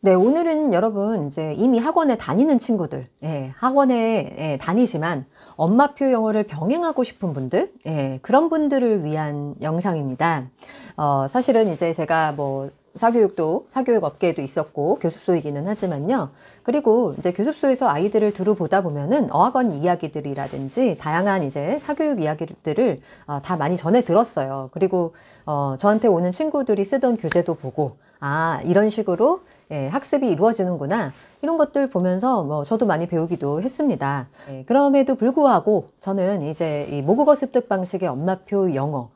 네, 오늘은 여러분 이제 이미 학원에 다니는 친구들, 학원에 다니지만 엄마표 영어를 병행하고 싶은 분들, 그런 분들을 위한 영상입니다. 사실은 이제 제가 뭐 사교육 업계에도 있었고 교습소이기는 하지만요. 그리고 이제 교습소에서 아이들을 두루 보다 보면은 어학원 이야기들이라든지 다양한 이제 사교육 이야기들을 다 많이 전해 들었어요. 그리고 저한테 오는 친구들이 쓰던 교재도 보고, 이런 식으로 학습이 이루어지는구나. 이런 것들 보면서 뭐 저도 많이 배우기도 했습니다. 그럼에도 불구하고 저는 이제 이 모국어 습득 방식의 엄마표 영어,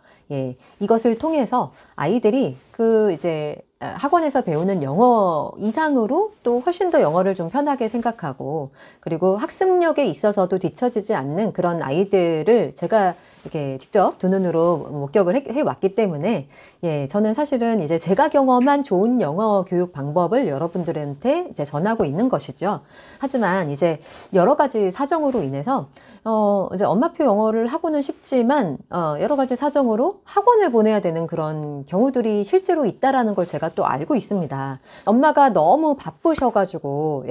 이것을 통해서 아이들이 그 이제 학원에서 배우는 영어 이상으로 또 훨씬 더 영어를 좀 편하게 생각하고, 그리고 학습력에 있어서도 뒤처지지 않는 그런 아이들을 제가 이렇게 직접 두 눈으로 목격을 해왔기 때문에, 저는 사실은 이제 제가 경험한 좋은 영어 교육 방법을 여러분들한테 이제 전하고 있는 것이죠. 하지만 이제 여러 가지 사정으로 인해서 이제 엄마표 영어를 하고는 싶지만 여러 가지 사정으로 학원을 보내야 되는 그런 경우들이 실제로 있다라는 걸 제가 또 알고 있습니다. 엄마가 너무 바쁘셔가지고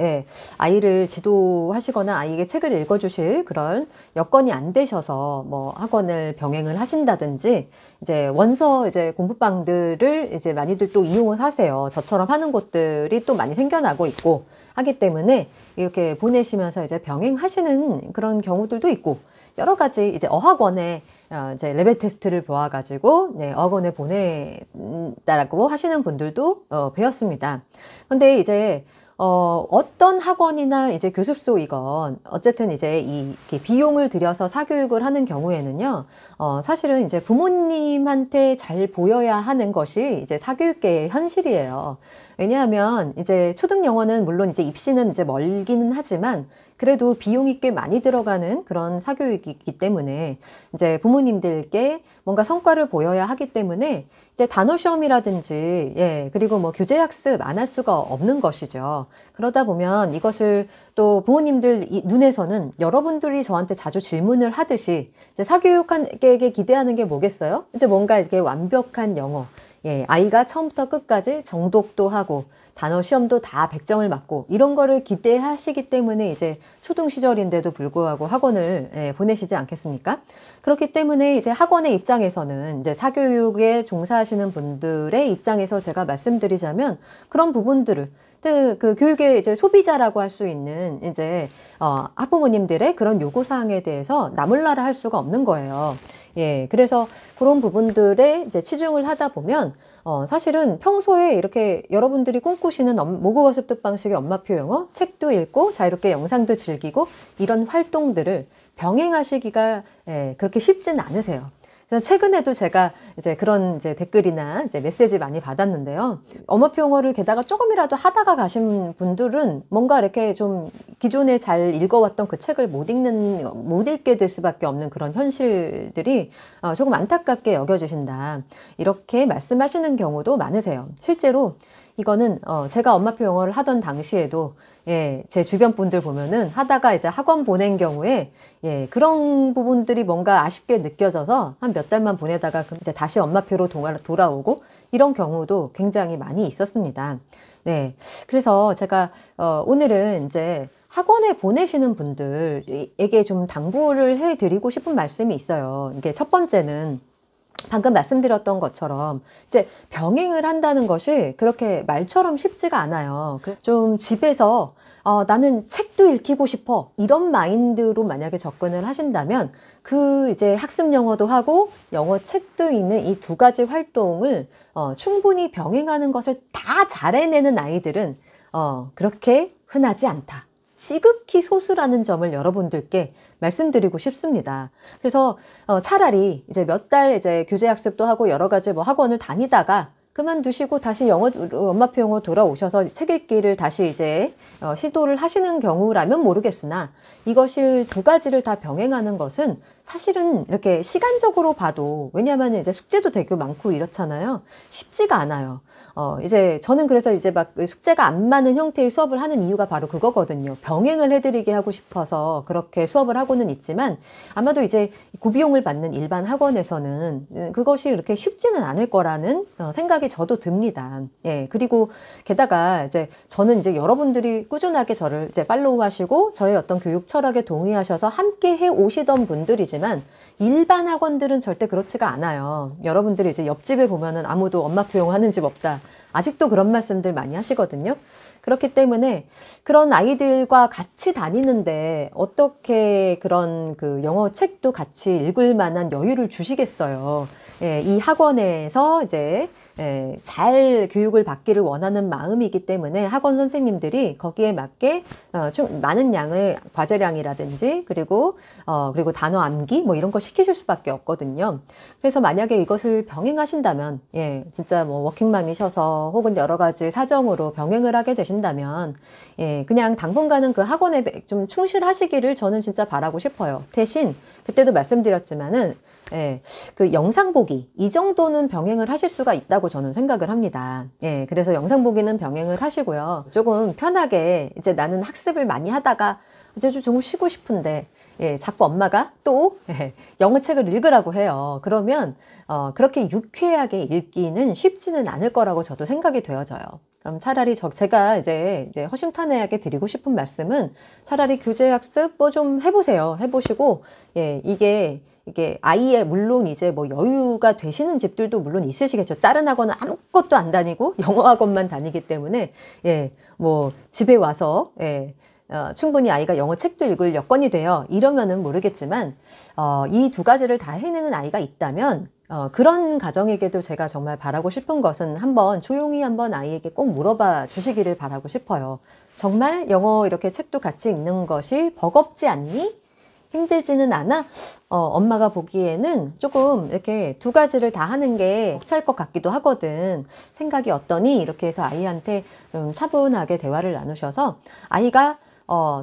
아이를 지도하시거나 아이에게 책을 읽어주실 그런 여건이 안 되셔서 뭐 학원을 병행을 하신다든지, 이제 원서 이제 공부방들을 이제 많이들 또 이용을 하세요. 저처럼 하는 곳들이 또 많이 생겨나고 있고 하기 때문에 이렇게 보내시면서 이제 병행하시는 그런 경우들도 있고, 여러 가지 이제 어학원에 이제 레벨 테스트를 보아가지고 어학원에 보낸다라고 하시는 분들도 배웠습니다. 근데 이제 어떤 학원이나 이제 교습소이건 어쨌든 이제 이렇게 비용을 들여서 사교육을 하는 경우에는요, 사실은 이제 부모님한테 잘 보여야 하는 것이 이제 사교육계의 현실이에요. 왜냐하면 이제 초등 영어는 물론 이제 입시는 이제 멀기는 하지만 그래도 비용이 꽤 많이 들어가는 그런 사교육이기 때문에 이제 부모님들께 뭔가 성과를 보여야 하기 때문에 이제 단어 시험이라든지, 그리고 뭐 교재 학습 안 할 수가 없는 것이죠. 그러다 보면 이것을 또 부모님들 눈에서는 여러분들이 저한테 자주 질문을 하듯이 이제 사교육에게 기대하는 게 뭐겠어요? 이제 뭔가 이렇게 완벽한 영어, 아이가 처음부터 끝까지 정독도 하고 단어 시험도 다 100점을 맞고 이런 거를 기대하시기 때문에 이제 초등 시절인데도 불구하고 학원을 보내시지 않겠습니까? 그렇기 때문에 이제 학원의 입장에서는 이제 사교육에 종사하시는 분들의 입장에서 제가 말씀드리자면 그런 부분들을 그 교육의 이제 소비자라고 할 수 있는 이제 학부모님들의 그런 요구사항에 대해서 나몰라라 할 수가 없는 거예요. 그래서 그런 부분들에 이제 치중을 하다 보면 사실은 평소에 이렇게 여러분들이 꿈꾸시는 모국어 습득 방식의 엄마표 영어, 책도 읽고 자유롭게 영상도 즐기고 이런 활동들을 병행하시기가 그렇게 쉽지는 않으세요. 그래서 최근에도 제가 이제 그런 이제 댓글이나 이제 메시지 많이 받았는데요. 엄마표 영어를 게다가 조금이라도 하다가 가신 분들은 뭔가 이렇게 좀 기존에 잘 읽어왔던 그 책을 못 읽게 될 수밖에 없는 그런 현실들이 조금 안타깝게 여겨지신다, 이렇게 말씀하시는 경우도 많으세요. 실제로 이거는 제가 엄마표 영어를 하던 당시에도 제 주변 분들 보면은 하다가 이제 학원 보낸 경우에 그런 부분들이 뭔가 아쉽게 느껴져서 한 몇 달만 보내다가 이제 다시 엄마표로 돌아오고 이런 경우도 굉장히 많이 있었습니다. 그래서 제가 오늘은 이제 학원에 보내시는 분들에게 좀 당부를 해드리고 싶은 말씀이 있어요. 이게 첫 번째는 방금 말씀드렸던 것처럼 이제 병행을 한다는 것이 그렇게 말처럼 쉽지가 않아요. 좀 집에서 나는 책도 읽히고 싶어, 이런 마인드로 만약에 접근을 하신다면 그 이제 학습 영어도 하고 영어 책도 읽는 이 두 가지 활동을 충분히 병행하는 것을 다 잘 해내는 아이들은 그렇게 흔하지 않다, 지극히 소수라는 점을 여러분들께 말씀드리고 싶습니다. 그래서 차라리 이제 몇 달 이제 교재 학습도 하고 여러 가지 뭐 학원을 다니다가 그만두시고 다시 엄마표 영어 돌아오셔서 책 읽기를 다시 이제 시도를 하시는 경우라면 모르겠으나, 이것을 두 가지를 다 병행하는 것은 사실은 이렇게 시간적으로 봐도, 왜냐하면 이제 숙제도 되게 많고 이렇잖아요. 쉽지가 않아요. 이제 저는 그래서 이제 막 숙제가 안 맞는 형태의 수업을 하는 이유가 바로 그거거든요. 병행을 해드리게 하고 싶어서 그렇게 수업을 하고는 있지만 아마도 이제 고비용을 받는 일반 학원에서는 그것이 이렇게 쉽지는 않을 거라는 생각이 저도 듭니다. 예, 그리고 게다가 이제 저는 이제 여러분들이 꾸준하게 저를 이제 팔로우 하시고 저의 어떤 교육 철학에 동의하셔서 함께 해 오시던 분들이지만 일반 학원들은 절대 그렇지가 않아요. 여러분들이 이제 옆집에 보면은 아무도 엄마표 영어 하는 집 없다. 아직도 그런 말씀들 많이 하시거든요. 그렇기 때문에 그런 아이들과 같이 다니는데 어떻게 그런 그 영어 책도 같이 읽을 만한 여유를 주시겠어요. 예, 이 학원에서 이제 잘 교육을 받기를 원하는 마음이기 때문에 학원 선생님들이 거기에 맞게 좀 많은 양의 과제량이라든지 그리고 단어 암기 뭐 이런 거 시키실 수밖에 없거든요. 그래서 만약에 이것을 병행하신다면 진짜 뭐 워킹맘이셔서 혹은 여러 가지 사정으로 병행을 하게 되신다면 그냥 당분간은 그 학원에 좀 충실하시기를 저는 진짜 바라고 싶어요. 대신 그때도 말씀드렸지만은 그 영상 보기 이 정도는 병행을 하실 수가 있다고 저는 생각을 합니다. 그래서 영상 보기는 병행을 하시고요. 조금 편하게 이제 나는 학습을 많이 하다가 이제 좀 쉬고 싶은데 자꾸 엄마가 또 영어 책을 읽으라고 해요. 그러면 그렇게 유쾌하게 읽기는 쉽지는 않을 거라고 저도 생각이 되어져요. 그럼 차라리 제가 이제 허심탄회하게 드리고 싶은 말씀은 차라리 교재 학습 뭐 좀 해보세요. 해보시고 이게 아이의 물론 이제 뭐 여유가 되시는 집들도 물론 있으시겠죠. 다른 학원은 아무것도 안 다니고 영어 학원만 다니기 때문에 뭐 집에 와서 충분히 아이가 영어 책도 읽을 여건이 돼요. 이러면은 모르겠지만 이 두 가지를 다 해내는 아이가 있다면 그런 가정에게도 제가 정말 바라고 싶은 것은 조용히 한번 아이에게 꼭 물어봐 주시기를 바라고 싶어요. 정말 영어 이렇게 책도 같이 읽는 것이 버겁지 않니? 힘들지는 않아? 엄마가 보기에는 조금 이렇게 두 가지를 다 하는 게 벅찰 것 같기도 하거든. 생각이 어떠니? 이렇게 해서 아이한테 좀 차분하게 대화를 나누셔서 아이가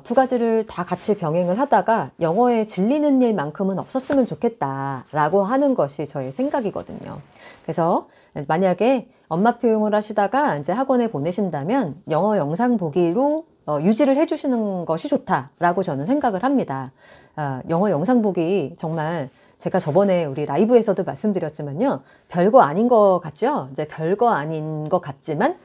두 가지를 다 같이 병행을 하다가 영어에 질리는 일만큼은 없었으면 좋겠다라고 하는 것이 저의 생각이거든요. 그래서 만약에 엄마표 영어를 하시다가 이제 학원에 보내신다면 영어 영상 보기로 유지를 해주시는 것이 좋다라고 저는 생각을 합니다. 영어 영상 보기 정말 제가 저번에 우리 라이브에서도 말씀드렸지만요. 별거 아닌 것 같죠? 이제 별거 아닌 것 같지만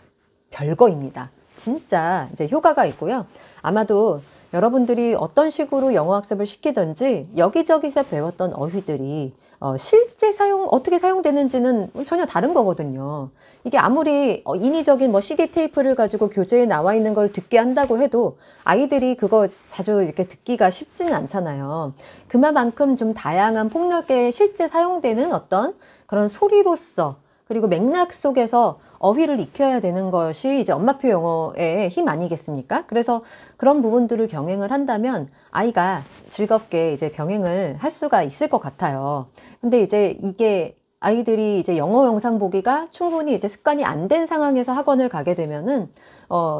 별거입니다. 진짜 이제 효과가 있고요. 아마도 여러분들이 어떤 식으로 영어 학습을 시키든지 여기저기서 배웠던 어휘들이 실제 어떻게 사용되는지는 전혀 다른 거거든요. 이게 아무리 인위적인 뭐 CD 테이프를 가지고 교재에 나와 있는 걸 듣게 한다고 해도 아이들이 그거 자주 이렇게 듣기가 쉽지는 않잖아요. 그만큼 좀 다양한 폭넓게 실제 사용되는 어떤 그런 소리로서 그리고 맥락 속에서 어휘를 익혀야 되는 것이 이제 엄마표 영어의 힘 아니겠습니까? 그래서 그런 부분들을 병행을 한다면 아이가 즐겁게 이제 병행을 할 수가 있을 것 같아요. 근데 이제 이게 아이들이 이제 영어 영상 보기가 충분히 이제 습관이 안 된 상황에서 학원을 가게 되면은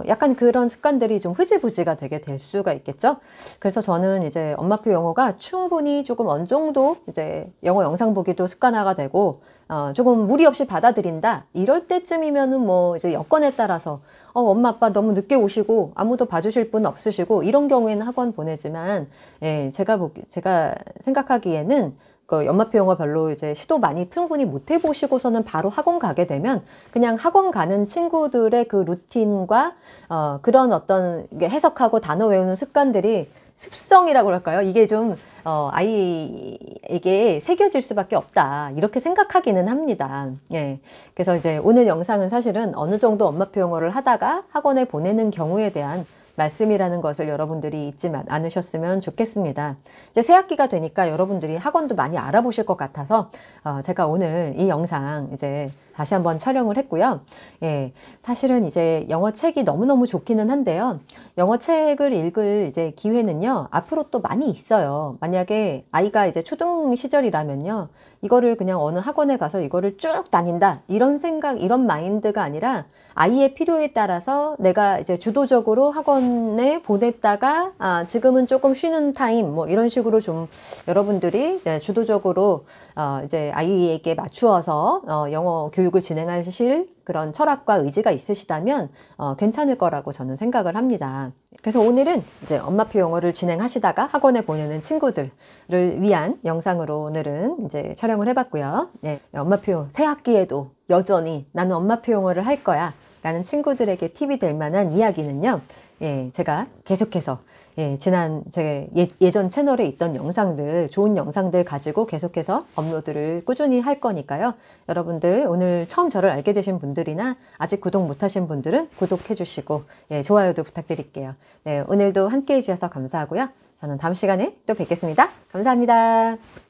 약간 그런 습관들이 좀 흐지부지가 되게 될 수가 있겠죠. 그래서 저는 이제 엄마표 영어가 충분히 조금 어느 정도 이제 영어 영상 보기도 습관화가 되고 조금 무리 없이 받아들인다. 이럴 때쯤이면은 뭐 이제 여건에 따라서 엄마 아빠 너무 늦게 오시고 아무도 봐주실 분 없으시고 이런 경우에는 학원 보내지만 제가 생각하기에는 그 연마표 영어 별로 이제 시도 많이 충분히 못 해보시고서는 바로 학원 가게 되면 그냥 학원 가는 친구들의 그 루틴과 그런 어떤 해석하고 단어 외우는 습관들이 습성이라고 할까요? 이게 좀 아이에게 새겨질 수밖에 없다. 이렇게 생각하기는 합니다. 그래서 이제 오늘 영상은 사실은 어느 정도 엄마표 영어를 하다가 학원에 보내는 경우에 대한 말씀이라는 것을 여러분들이 잊지 않으셨으면 좋겠습니다. 이제 새학기가 되니까 여러분들이 학원도 많이 알아보실 것 같아서 제가 오늘 이 영상 이제 다시 한번 촬영을 했고요. 사실은 이제 영어 책이 너무너무 좋기는 한데요. 영어 책을 읽을 이제 기회는요, 앞으로 또 많이 있어요. 만약에 아이가 이제 초등 시절이라면요, 이거를 그냥 어느 학원에 가서 이거를 쭉 다닌다. 이런 생각, 이런 마인드가 아니라 아이의 필요에 따라서 내가 이제 주도적으로 학원에 보냈다가 지금은 조금 쉬는 타임 뭐 이런 식으로 좀 여러분들이 주도적으로 이제 아이에게 맞추어서 영어 교육을 진행하실 그런 철학과 의지가 있으시다면 괜찮을 거라고 저는 생각을 합니다. 그래서 오늘은 이제 엄마표 영어를 진행하시다가 학원에 보내는 친구들을 위한 영상으로 오늘은 이제 촬영을 해봤고요. 네, 엄마표 새 학기에도 여전히 나는 엄마표 영어를 할 거야 라는 친구들에게 팁이 될 만한 이야기는요. 예, 제가 계속해서 지난 제 예전 채널에 있던 영상들, 좋은 영상들 가지고 계속해서 업로드를 꾸준히 할 거니까요. 여러분들 오늘 처음 저를 알게 되신 분들이나 아직 구독 못하신 분들은 구독해 주시고 좋아요도 부탁드릴게요. 네, 오늘도 함께 해주셔서 감사하고요. 저는 다음 시간에 또 뵙겠습니다. 감사합니다.